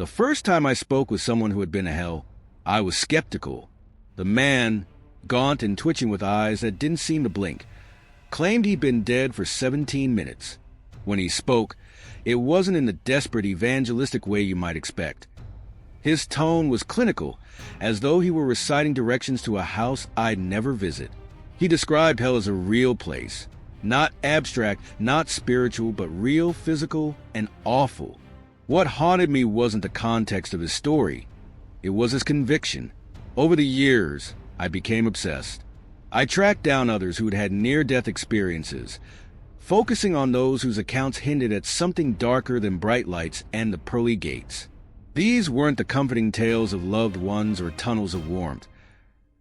The first time I spoke with someone who had been to hell, I was skeptical. The man, gaunt and twitching with eyes that didn't seem to blink, claimed he'd been dead for 17 minutes. When he spoke, it wasn't in the desperate evangelistic way you might expect. His tone was clinical, as though he were reciting directions to a house I'd never visit. He described hell as a real place, not abstract, not spiritual, but real, physical, and awful. What haunted me wasn't the context of his story. It was his conviction. Over the years, I became obsessed. I tracked down others who had had near-death experiences, focusing on those whose accounts hinted at something darker than bright lights and the pearly gates. These weren't the comforting tales of loved ones or tunnels of warmth.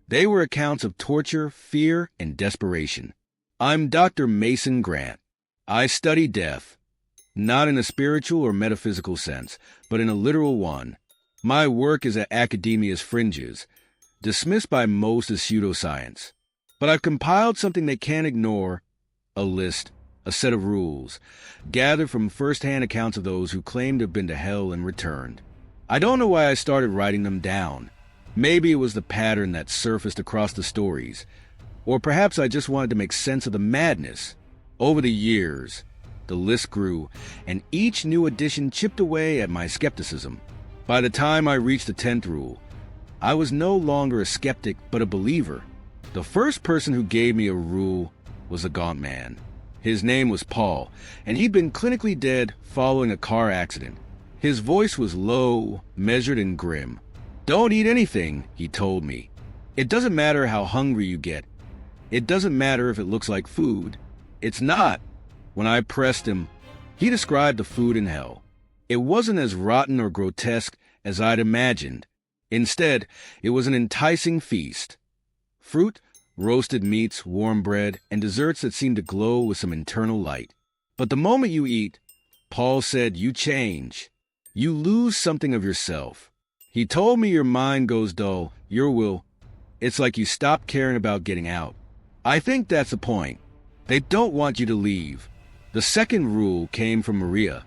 They were accounts of torture, fear, and desperation. I'm Dr. Mason Grant. I study death, not in a spiritual or metaphysical sense, but in a literal one. My work is at academia's fringes, dismissed by most as pseudoscience. But I've compiled something they can't ignore, a list, a set of rules, gathered from first-hand accounts of those who claimed to have been to hell and returned. I don't know why I started writing them down. Maybe it was the pattern that surfaced across the stories, or perhaps I just wanted to make sense of the madness. Over the years, the list grew, and each new addition chipped away at my skepticism. By the time I reached the 10th rule, I was no longer a skeptic but a believer. The first person who gave me a rule was a gaunt man. His name was Paul, and he'd been clinically dead following a car accident. His voice was low, measured, and grim. "Don't eat anything," he told me. "It doesn't matter how hungry you get. It doesn't matter if it looks like food. It's not." When I pressed him, he described the food in hell. It wasn't as rotten or grotesque as I'd imagined. Instead, it was an enticing feast. Fruit, roasted meats, warm bread, and desserts that seemed to glow with some internal light. But the moment you eat, Paul said, you change. You lose something of yourself. He told me your mind goes dull, your will. It's like you stop caring about getting out. I think that's the point. They don't want you to leave. The second rule came from Maria,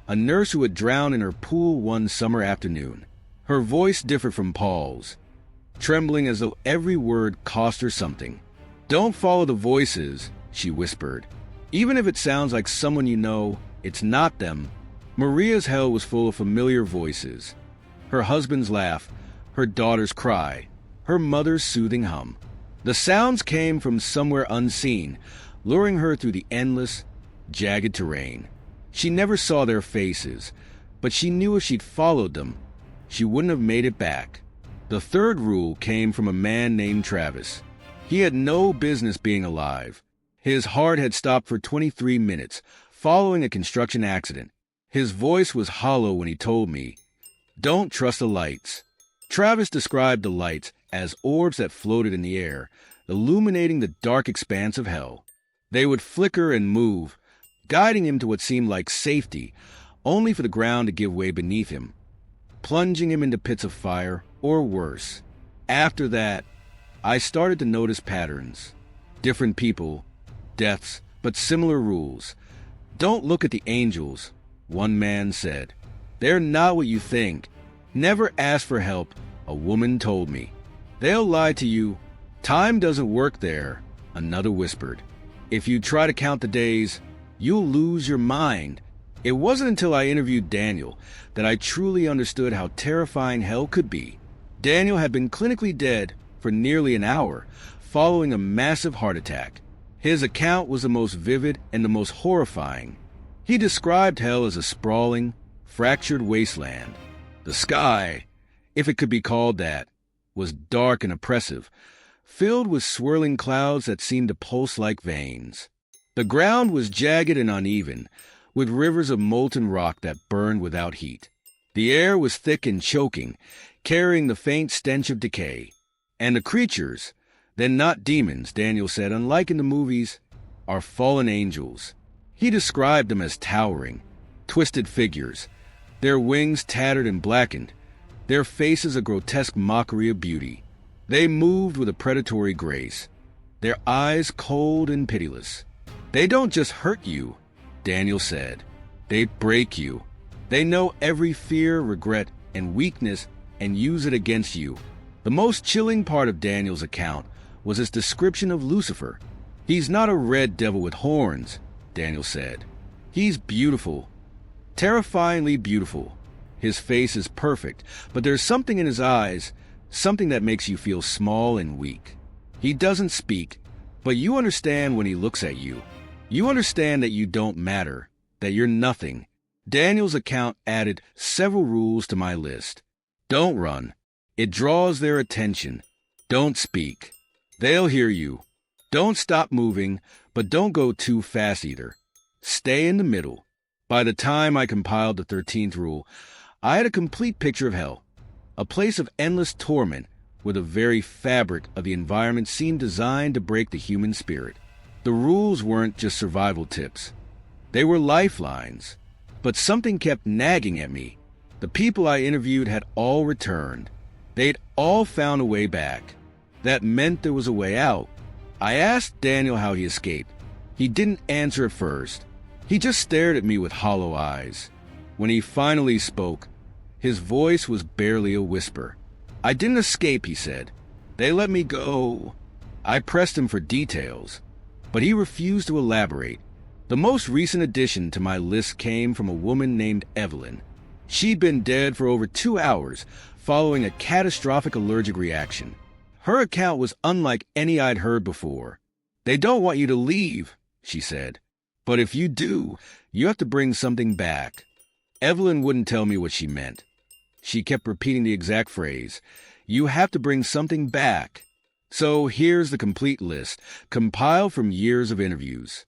a nurse who had drowned in her pool one summer afternoon. Her voice differed from Paul's, trembling as though every word cost her something. "Don't follow the voices," she whispered. "Even if it sounds like someone you know, it's not them." Maria's hell was full of familiar voices. Her husband's laugh, her daughter's cry, her mother's soothing hum. The sounds came from somewhere unseen, luring her through the endless, jagged terrain. She never saw their faces, but she knew if she'd followed them, she wouldn't have made it back. The third rule came from a man named Travis. He had no business being alive. His heart had stopped for 23 minutes, following a construction accident. His voice was hollow when he told me, "Don't trust the lights." Travis described the lights as orbs that floated in the air, illuminating the dark expanse of hell. They would flicker and move, guiding him to what seemed like safety, only for the ground to give way beneath him, plunging him into pits of fire, or worse. After that, I started to notice patterns. Different people, deaths, but similar rules. "Don't look at the angels," one man said. "They're not what you think. Never ask for help," a woman told me. "They'll lie to you. Time doesn't work there," another whispered. "If you try to count the days, you'll lose your mind." It wasn't until I interviewed Daniel that I truly understood how terrifying hell could be. Daniel had been clinically dead for nearly an hour, following a massive heart attack. His account was the most vivid and the most horrifying. He described hell as a sprawling, fractured wasteland. The sky, if it could be called that, was dark and oppressive, filled with swirling clouds that seemed to pulse like veins. The ground was jagged and uneven, with rivers of molten rock that burned without heat. The air was thick and choking, carrying the faint stench of decay. And the creatures, they're not demons, Daniel said, unlike in the movies, are fallen angels. He described them as towering, twisted figures, their wings tattered and blackened, their faces a grotesque mockery of beauty. They moved with a predatory grace, their eyes cold and pitiless. "They don't just hurt you," Daniel said. "They break you. They know every fear, regret, and weakness and use it against you. The most chilling part of Daniel's account was his description of Lucifer. He's not a red devil with horns, Daniel said. He's beautiful, terrifyingly beautiful. His face is perfect, but there's something in his eyes, something that makes you feel small and weak. He doesn't speak, but you understand when he looks at you. You understand that you don't matter, that you're nothing. Daniel's account added several rules to my list. Don't run. It draws their attention. Don't speak. They'll hear you. Don't stop moving, but don't go too fast either. Stay in the middle. By the time I compiled the 13th rule, I had a complete picture of hell, a place of endless torment where the very fabric of the environment seemed designed to break the human spirit. The rules weren't just survival tips. They were lifelines. But something kept nagging at me. The people I interviewed had all returned. They'd all found a way back. That meant there was a way out. I asked Daniel how he escaped. He didn't answer at first. He just stared at me with hollow eyes. When he finally spoke, his voice was barely a whisper. I didn't escape, he said. They let me go. I pressed him for details, but he refused to elaborate. The most recent addition to my list came from a woman named Evelyn. She'd been dead for over 2 hours following a catastrophic allergic reaction. Her account was unlike any I'd heard before. They don't want you to leave, she said. But if you do, you have to bring something back. Evelyn wouldn't tell me what she meant. She kept repeating the exact phrase, you have to bring something back. So here's the complete list, compiled from years of interviews.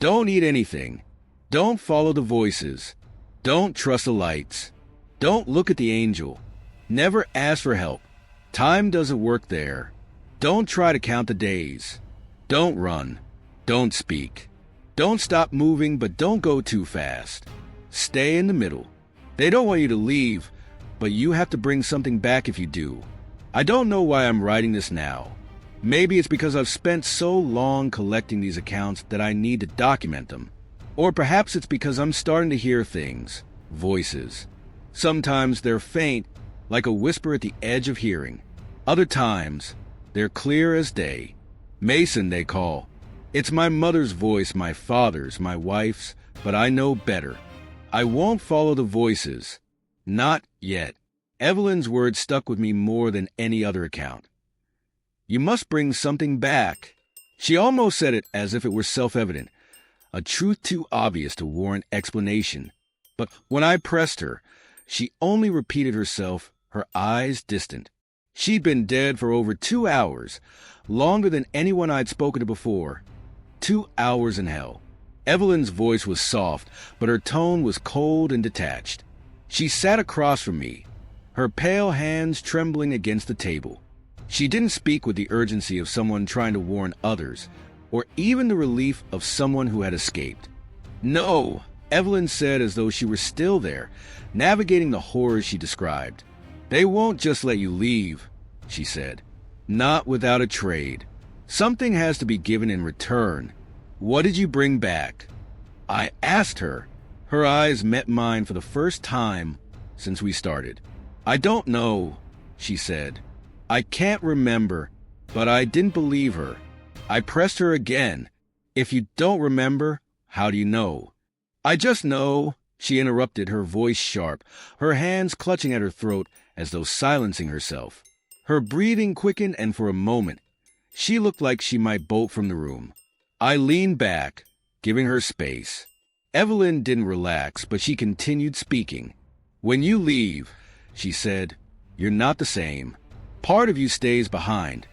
Don't eat anything. Don't follow the voices. Don't trust the lights. Don't look at the angel. Never ask for help. Time doesn't work there. Don't try to count the days. Don't run. Don't speak. Don't stop moving, but don't go too fast. Stay in the middle. They don't want you to leave, but you have to bring something back if you do. I don't know why I'm writing this now. Maybe it's because I've spent so long collecting these accounts that I need to document them. Or perhaps it's because I'm starting to hear things, voices. Sometimes they're faint, like a whisper at the edge of hearing. Other times, they're clear as day. Mason, they call. It's my mother's voice, my father's, my wife's, but I know better. I won't follow the voices. Not yet. Evelyn's words stuck with me more than any other account. You must bring something back. She almost said it as if it were self-evident, a truth too obvious to warrant explanation. But when I pressed her, she only repeated herself, her eyes distant. She'd been dead for over 2 hours, longer than anyone I'd spoken to before. 2 hours in hell. Evelyn's voice was soft, but her tone was cold and detached. She sat across from me, her pale hands trembling against the table. She didn't speak with the urgency of someone trying to warn others, or even the relief of someone who had escaped. No, Evelyn said as though she were still there, navigating the horrors she described. They won't just let you leave, she said. Not without a trade. Something has to be given in return. What did you bring back? I asked her. Her eyes met mine for the first time since we started. I don't know, she said. I can't remember, but I didn't believe her. I pressed her again. If you don't remember, how do you know? I just know, she interrupted, her voice sharp, her hands clutching at her throat as though silencing herself. Her breathing quickened, and for a moment, she looked like she might bolt from the room. I leaned back, giving her space. Evelyn didn't relax, but she continued speaking. When you leave, she said, you're not the same. Part of you stays behind.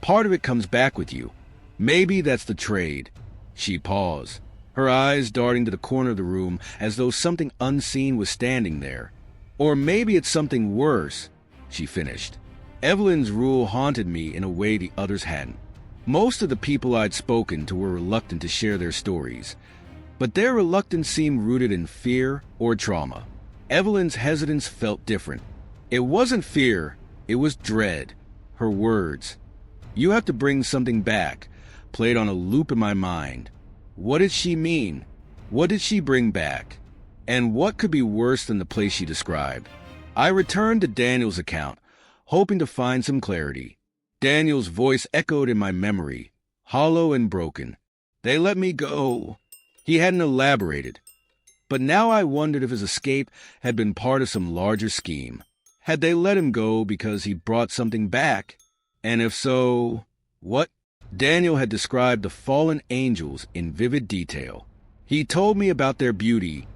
Part of it comes back with you. Maybe that's the trade. She paused, her eyes darting to the corner of the room as though something unseen was standing there. Or maybe it's something worse, she finished. Evelyn's rule haunted me in a way the others hadn't. Most of the people I'd spoken to were reluctant to share their stories, but their reluctance seemed rooted in fear or trauma. Evelyn's hesitance felt different. It wasn't fear, it was dread. Her words, you have to bring something back, played on a loop in my mind. What did she mean? What did she bring back? And what could be worse than the place she described? I returned to Daniel's account, hoping to find some clarity. Daniel's voice echoed in my memory, hollow and broken. They let me go. He hadn't elaborated. But now I wondered if his escape had been part of some larger scheme. Had they let him go because he brought something back? And if so, what? Daniel had described the fallen angels in vivid detail. He told me about their beauty,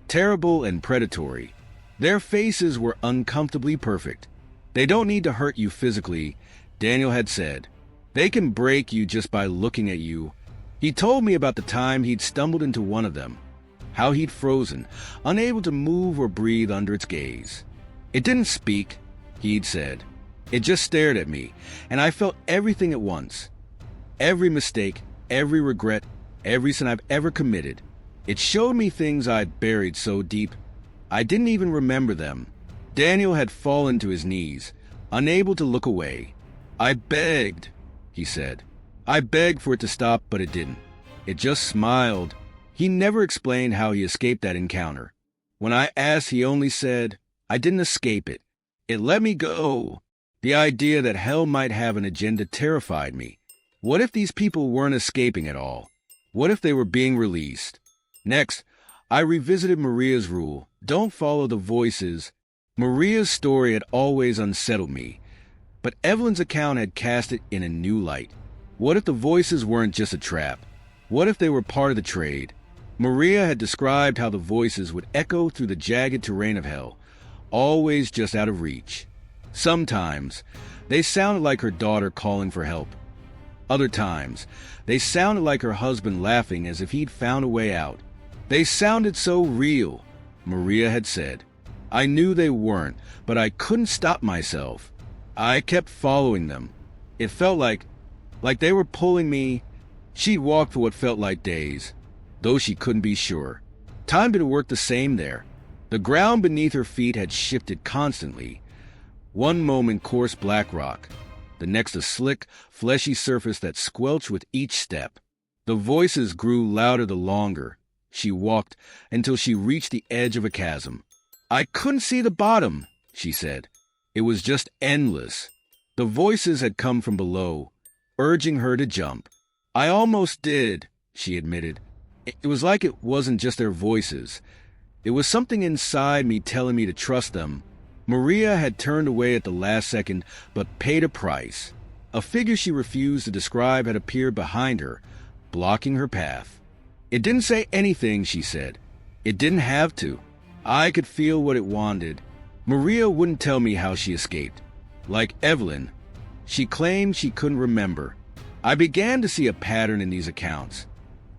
terrible and predatory. Their faces were uncomfortably perfect. They don't need to hurt you physically, Daniel had said. They can break you just by looking at you. He told me about the time he'd stumbled into one of them, how he'd frozen, unable to move or breathe under its gaze. It didn't speak, he'd said. It just stared at me, and I felt everything at once. Every mistake, every regret, every sin I've ever committed. It showed me things I'd buried so deep, I didn't even remember them. Daniel had fallen to his knees, unable to look away. I begged, he said. I begged for it to stop, but it didn't. It just smiled. He never explained how he escaped that encounter. When I asked, he only said, I didn't escape it. It let me go. The idea that hell might have an agenda terrified me. What if these people weren't escaping at all? What if they were being released? Next, I revisited Maria's rule, don't follow the voices. Maria's story had always unsettled me, but Evelyn's account had cast it in a new light. What if the voices weren't just a trap? What if they were part of the trade? Maria had described how the voices would echo through the jagged terrain of hell, always just out of reach. Sometimes, they sounded like her daughter calling for help. Other times, they sounded like her husband laughing as if he'd found a way out. They sounded so real, Maria had said. I knew they weren't, but I couldn't stop myself. I kept following them. It felt like they were pulling me. She'd walked for what felt like days, though she couldn't be sure. Time didn't work the same there. The ground beneath her feet had shifted constantly. One moment coarse black rock, the next a slick, fleshy surface that squelched with each step. The voices grew louder the longer she walked until she reached the edge of a chasm. I couldn't see the bottom, she said. It was just endless. The voices had come from below, urging her to jump. I almost did, she admitted. It was like it wasn't just their voices. It was something inside me telling me to trust them. Maria had turned away at the last second, but paid a price. A figure she refused to describe had appeared behind her, blocking her path. It didn't say anything, she said. It didn't have to. I could feel what it wanted. Maria wouldn't tell me how she escaped. Like Evelyn, she claimed she couldn't remember. I began to see a pattern in these accounts.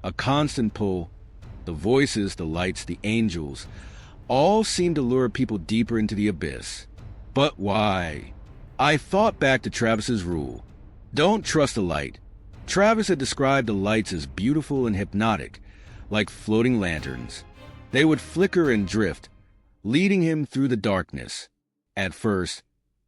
A constant pull. The voices, the lights, the angels, all seemed to lure people deeper into the abyss. But why? I thought back to Travis's rule. Don't trust the light. Travis had described the lights as beautiful and hypnotic, like floating lanterns. They would flicker and drift, leading him through the darkness. At first,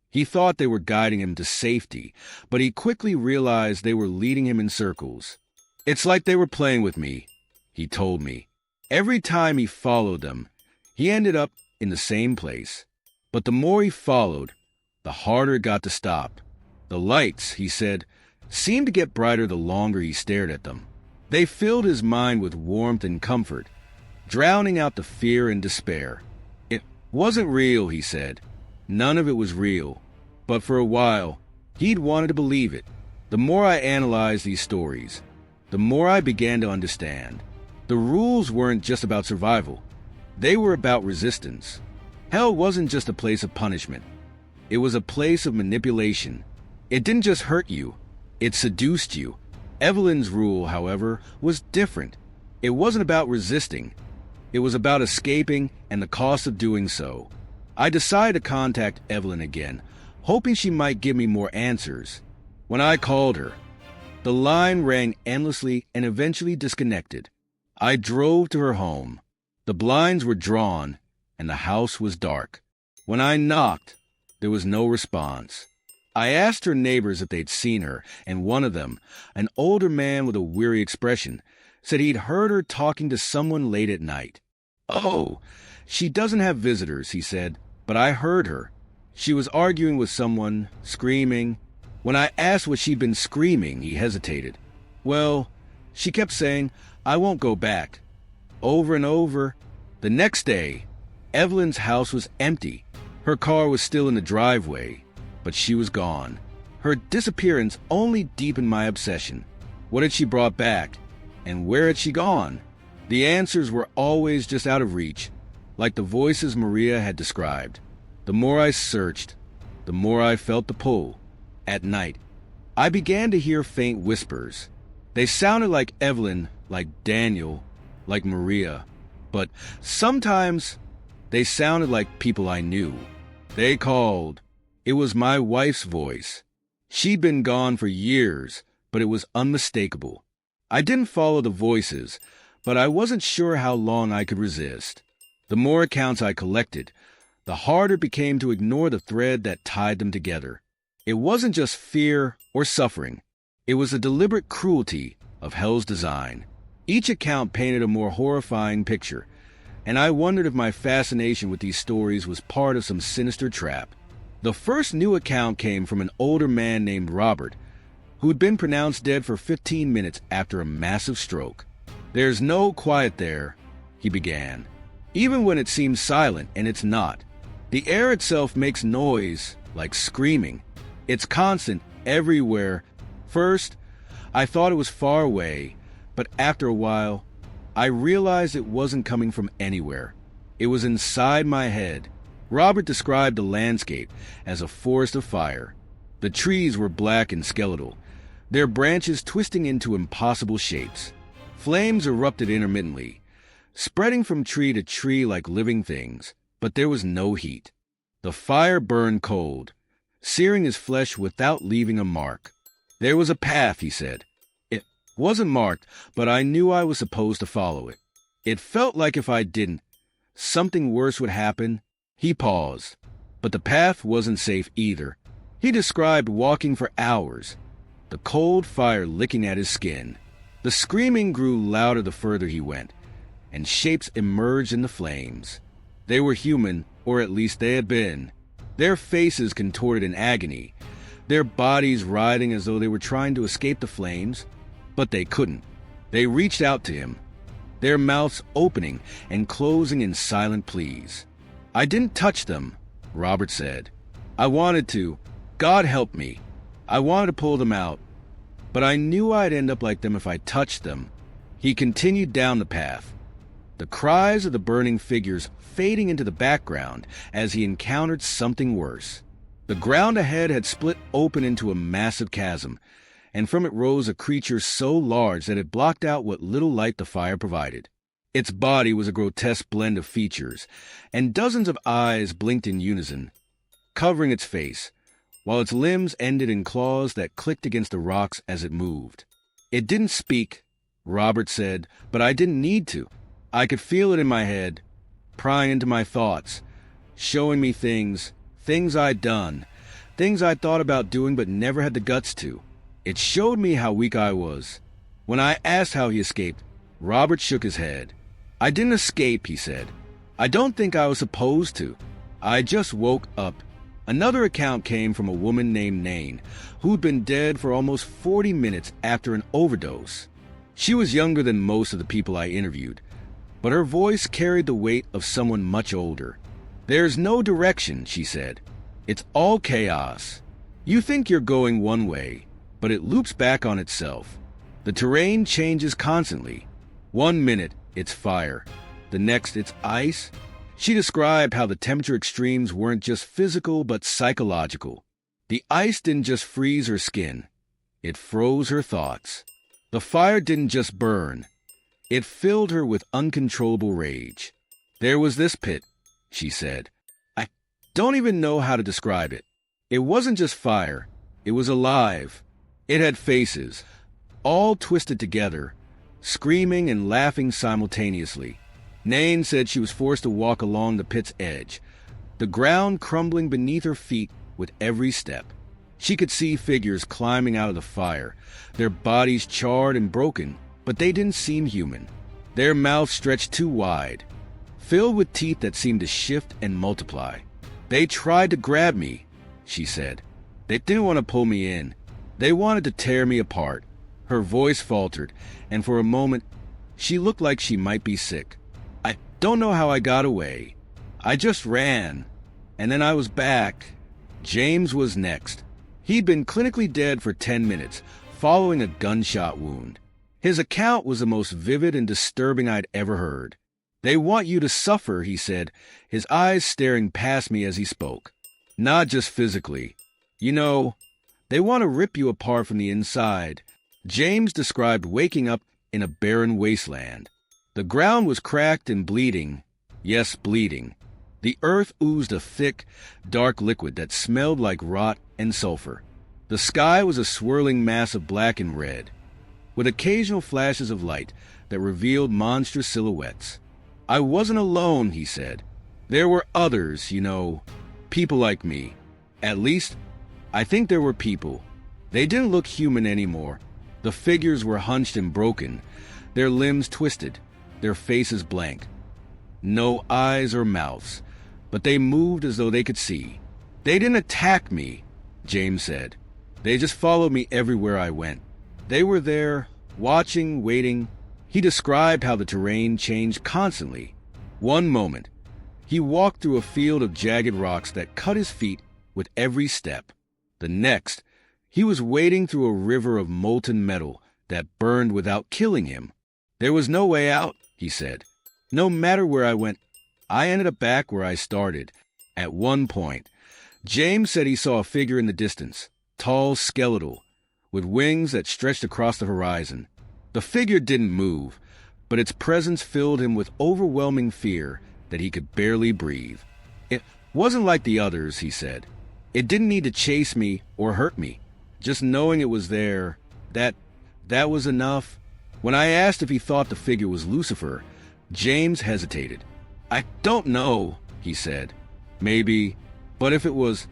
he thought they were guiding him to safety, but he quickly realized they were leading him in circles. It's like they were playing with me, he told me. Every time he followed them, he ended up in the same place. But the more he followed, the harder it got to stop. The lights, he said, seemed to get brighter the longer he stared at them. They filled his mind with warmth and comfort, drowning out the fear and despair. It wasn't real, he said. None of it was real. But for a while, he'd wanted to believe it. The more I analyzed these stories, the more I began to understand. The rules weren't just about survival. They were about resistance. Hell wasn't just a place of punishment. It was a place of manipulation. It didn't just hurt you. It seduced you. Evelyn's rule, however, was different. It wasn't about resisting. It was about escaping and the cost of doing so. I decided to contact Evelyn again, hoping she might give me more answers. When I called her, the line rang endlessly and eventually disconnected. I drove to her home. The blinds were drawn, and the house was dark. When I knocked, there was no response. I asked her neighbors if they'd seen her, and one of them, an older man with a weary expression, said he'd heard her talking to someone late at night. "Oh, she doesn't have visitors," he said, "but I heard her. She was arguing with someone, screaming. When I asked what she'd been screaming, he hesitated. Well, she kept saying, 'I won't go back.' Over and over. The next day, Evelyn's house was empty. Her car was still in the driveway, but she was gone. Her disappearance only deepened my obsession. What had she brought back? And where had she gone? The answers were always just out of reach, like the voices Maria had described. The more I searched, the more I felt the pull. At night, I began to hear faint whispers. They sounded like Evelyn, like Daniel, like Maria, but sometimes they sounded like people I knew. They called. It was my wife's voice. She'd been gone for years, but it was unmistakable. I didn't follow the voices, but I wasn't sure how long I could resist. The more accounts I collected, the harder it became to ignore the thread that tied them together. It wasn't just fear or suffering. It was a deliberate cruelty of hell's design. Each account painted a more horrifying picture, and I wondered if my fascination with these stories was part of some sinister trap. The first new account came from an older man named Robert, who'd been pronounced dead for 15 minutes after a massive stroke. "There's no quiet there," he began, "even when it seems silent, and it's not. The air itself makes noise, like screaming. It's constant, everywhere. First, I thought it was far away, but after a while, I realized it wasn't coming from anywhere. It was inside my head." Robert described the landscape as a forest of fire. The trees were black and skeletal, their branches twisting into impossible shapes. Flames erupted intermittently, spreading from tree to tree like living things, but there was no heat. The fire burned cold, searing his flesh without leaving a mark. "There was a path," he said. "It wasn't marked, but I knew I was supposed to follow it. It felt like if I didn't, something worse would happen." He paused, but the path wasn't safe either. He described walking for hours, the cold fire licking at his skin. The screaming grew louder the further he went, and shapes emerged in the flames. They were human, or at least they had been. Their faces contorted in agony, their bodies writhing as though they were trying to escape the flames, but they couldn't. They reached out to him, their mouths opening and closing in silent pleas. "I didn't touch them," Robert said. "I wanted to. God help me. I wanted to pull them out, but I knew I'd end up like them if I touched them." He continued down the path, the cries of the burning figures fading into the background as he encountered something worse. The ground ahead had split open into a massive chasm, and from it rose a creature so large that it blocked out what little light the fire provided. Its body was a grotesque blend of features, and dozens of eyes blinked in unison, covering its face, while its limbs ended in claws that clicked against the rocks as it moved. "It didn't speak," Robert said, "but I didn't need to. I could feel it in my head, prying into my thoughts, showing me things I'd done, things I'd thought about doing but never had the guts to. It showed me how weak I was." When I asked how he escaped, Robert shook his head. "I didn't escape," he said. "I don't think I was supposed to. I just woke up." Another account came from a woman named Nain, who'd been dead for almost 40 minutes after an overdose. She was younger than most of the people I interviewed, but her voice carried the weight of someone much older. "There's no direction," she said. "It's all chaos. You think you're going one way, but it loops back on itself. The terrain changes constantly. One minute, it's fire. The next, it's ice." She described how the temperature extremes weren't just physical but psychological. The ice didn't just freeze her skin. It froze her thoughts. The fire didn't just burn. It filled her with uncontrollable rage. "There was this pit," she said. "I don't even know how to describe it. It wasn't just fire. It was alive. It had faces, all twisted together, screaming and laughing simultaneously." Nain said she was forced to walk along the pit's edge, the ground crumbling beneath her feet with every step. She could see figures climbing out of the fire, their bodies charred and broken, but they didn't seem human. Their mouths stretched too wide, filled with teeth that seemed to shift and multiply. "They tried to grab me," she said. "They didn't want to pull me in. They wanted to tear me apart." Her voice faltered, and for a moment, she looked like she might be sick. "I don't know how I got away. I just ran, and then I was back." James was next. He'd been clinically dead for 10 minutes, following a gunshot wound. His account was the most vivid and disturbing I'd ever heard. "They want you to suffer," he said, his eyes staring past me as he spoke. "Not just physically. You know, they want to rip you apart from the inside." James described waking up in a barren wasteland. The ground was cracked and bleeding. Yes, bleeding. The earth oozed a thick, dark liquid that smelled like rot and sulfur. The sky was a swirling mass of black and red, with occasional flashes of light that revealed monstrous silhouettes. "I wasn't alone," he said. "There were others, you know, people like me. At least, I think there were people. They didn't look human anymore. The figures were hunched and broken, their limbs twisted, their faces blank. No eyes or mouths, but they moved as though they could see. They didn't attack me," James said. "They just followed me everywhere I went. They were there, watching, waiting." He described how the terrain changed constantly. One moment, he walked through a field of jagged rocks that cut his feet with every step. The next, he was wading through a river of molten metal that burned without killing him. "There was no way out," he said. "No matter where I went, I ended up back where I started." At one point, James said he saw a figure in the distance, tall, skeletal, with wings that stretched across the horizon. The figure didn't move, but its presence filled him with overwhelming fear that he could barely breathe. "It wasn't like the others," he said. "It didn't need to chase me or hurt me. Just knowing it was there, that was enough." When I asked if he thought the figure was Lucifer, James hesitated. "I don't know," he said. "Maybe, but if it was,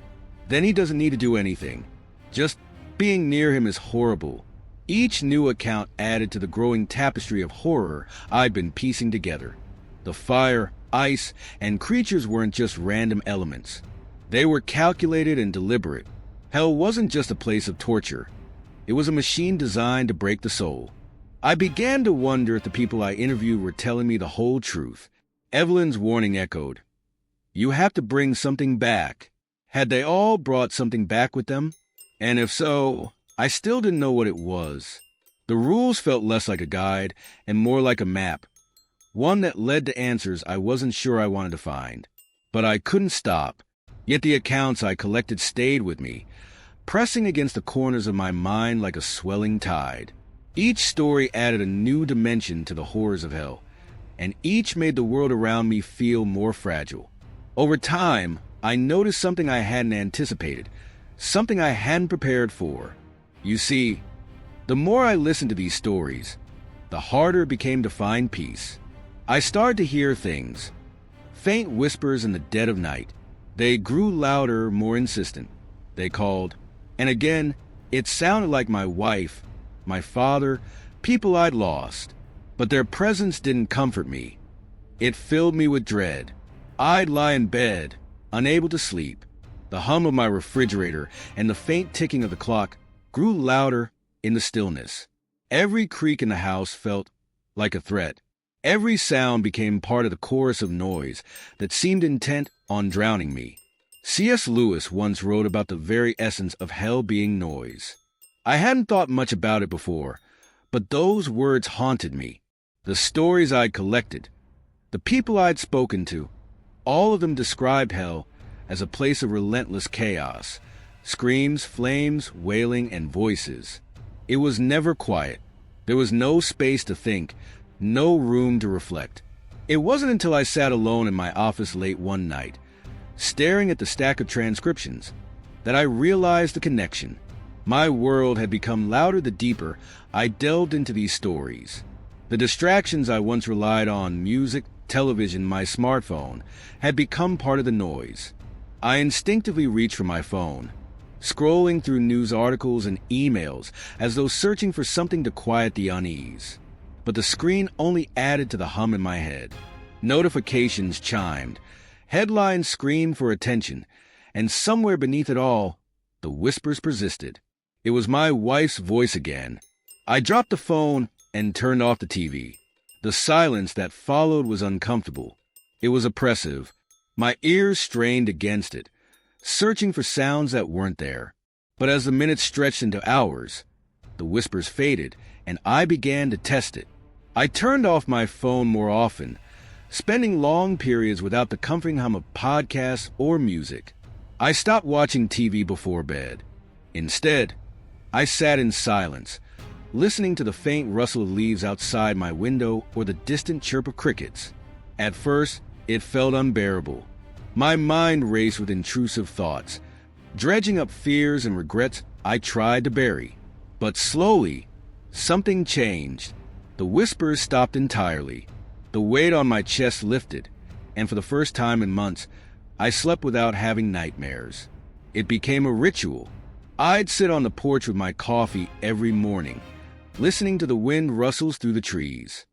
then he doesn't need to do anything. Just being near him is horrible." Each new account added to the growing tapestry of horror I'd been piecing together. The fire, ice, and creatures weren't just random elements. They were calculated and deliberate. Hell wasn't just a place of torture. It was a machine designed to break the soul. I began to wonder if the people I interviewed were telling me the whole truth. Evelyn's warning echoed. "You have to bring something back." Had they all brought something back with them? And if so, I still didn't know what it was. The rules felt less like a guide and more like a map, one that led to answers I wasn't sure I wanted to find. But I couldn't stop. Yet the accounts I collected stayed with me, pressing against the corners of my mind like a swelling tide. Each story added a new dimension to the horrors of hell, and each made the world around me feel more fragile. Over time, I noticed something I hadn't anticipated, something I hadn't prepared for. You see, the more I listened to these stories, the harder it became to find peace. I started to hear things, faint whispers in the dead of night. They grew louder, more insistent. They called, and again, it sounded like my wife, my father, people I'd lost. But their presence didn't comfort me. It filled me with dread. I'd lie in bed, unable to sleep. The hum of my refrigerator and the faint ticking of the clock grew louder in the stillness. Every creak in the house felt like a threat. Every sound became part of the chorus of noise that seemed intent on drowning me. C.S. Lewis once wrote about the very essence of hell being noise. I hadn't thought much about it before, but those words haunted me. The stories I'd collected, the people I'd spoken to, all of them described hell as a place of relentless chaos, screams, flames, wailing, and voices. It was never quiet. There was no space to think, no room to reflect. It wasn't until I sat alone in my office late one night, staring at the stack of transcriptions, that I realized the connection. My world had become louder the deeper I delved into these stories. The distractions I once relied on, music, television, my smartphone, had become part of the noise. I instinctively reached for my phone, scrolling through news articles and emails as though searching for something to quiet the unease. But the screen only added to the hum in my head. Notifications chimed. Headlines screamed for attention. And somewhere beneath it all, the whispers persisted. It was my wife's voice again. I dropped the phone and turned off the TV. The silence that followed was uncomfortable. It was oppressive. My ears strained against it, searching for sounds that weren't there. But as the minutes stretched into hours, the whispers faded, and I began to test it. I turned off my phone more often, spending long periods without the comforting hum of podcasts or music. I stopped watching TV before bed. Instead, I sat in silence, listening to the faint rustle of leaves outside my window or the distant chirp of crickets. At first, it felt unbearable. My mind raced with intrusive thoughts, dredging up fears and regrets I tried to bury. But slowly, something changed. The whispers stopped entirely. The weight on my chest lifted, and for the first time in months, I slept without having nightmares. It became a ritual. I'd sit on the porch with my coffee every morning, listening to the wind rustles through the trees.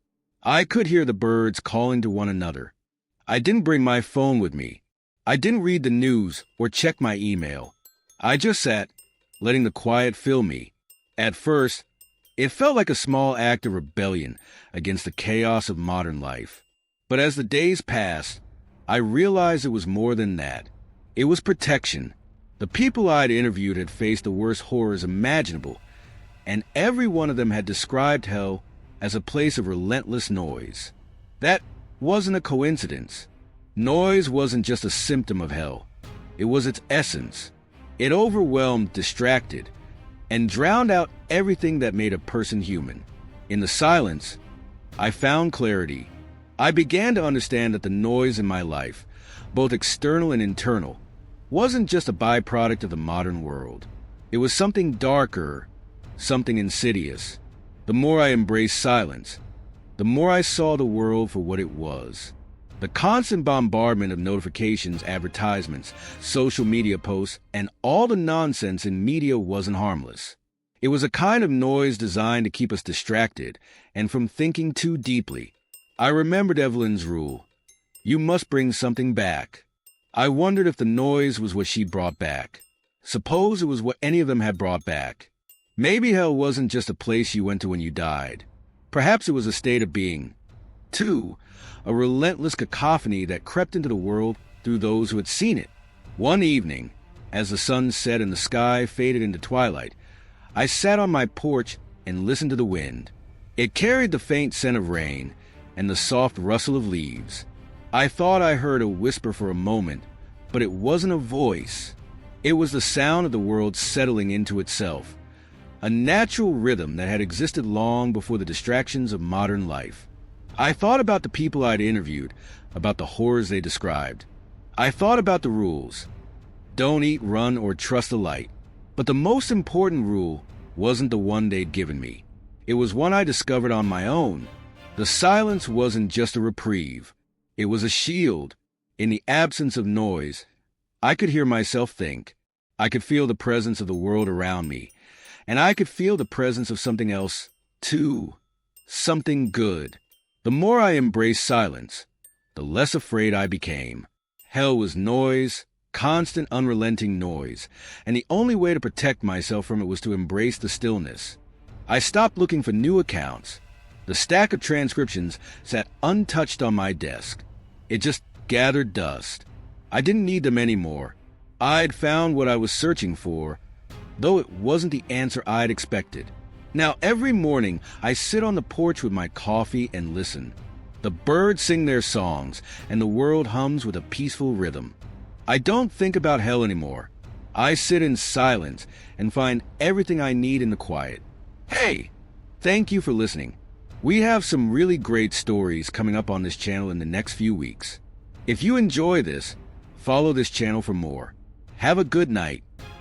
I could hear the birds calling to one another. I didn't bring my phone with me. I didn't read the news or check my email. I just sat, letting the quiet fill me. At first, it felt like a small act of rebellion against the chaos of modern life. But as the days passed, I realized it was more than that. It was protection. The people I'd interviewed had faced the worst horrors imaginable, and every one of them had described hell as a place of relentless noise. That wasn't a coincidence. Noise wasn't just a symptom of hell. It was its essence. It overwhelmed, distracted, and drowned out everything that made a person human. In the silence, I found clarity. I began to understand that the noise in my life, both external and internal, wasn't just a byproduct of the modern world. It was something darker, something insidious. The more I embraced silence, the more I saw the world for what it was. The constant bombardment of notifications, advertisements, social media posts, and all the nonsense in media wasn't harmless. It was a kind of noise designed to keep us distracted and from thinking too deeply. I remembered Evelyn's rule: you must bring something back. I wondered if the noise was what she brought back. Suppose it was what any of them had brought back. Maybe hell wasn't just a place you went to when you died. Perhaps it was a state of being. 2. A relentless cacophony that crept into the world through those who had seen it. One evening, as the sun set and the sky faded into twilight, I sat on my porch and listened to the wind. It carried the faint scent of rain and the soft rustle of leaves. I thought I heard a whisper for a moment, but it wasn't a voice. It was the sound of the world settling into itself, a natural rhythm that had existed long before the distractions of modern life. I thought about the people I'd interviewed, about the horrors they described. I thought about the rules. Don't eat, run, or trust the light. But the most important rule wasn't the one they'd given me. It was one I discovered on my own. The silence wasn't just a reprieve. It was a shield. In the absence of noise, I could hear myself think. I could feel the presence of the world around me. And I could feel the presence of something else, too. Something good. The more I embraced silence, the less afraid I became. Hell was noise, constant, unrelenting noise, and the only way to protect myself from it was to embrace the stillness. I stopped looking for new accounts. The stack of transcriptions sat untouched on my desk. It just gathered dust. I didn't need them anymore. I'd found what I was searching for, though it wasn't the answer I'd expected. Now, every morning, I sit on the porch with my coffee and listen. The birds sing their songs, and the world hums with a peaceful rhythm. I don't think about hell anymore. I sit in silence and find everything I need in the quiet. Hey, thank you for listening. We have some really great stories coming up on this channel in the next few weeks. If you enjoy this, follow this channel for more. Have a good night.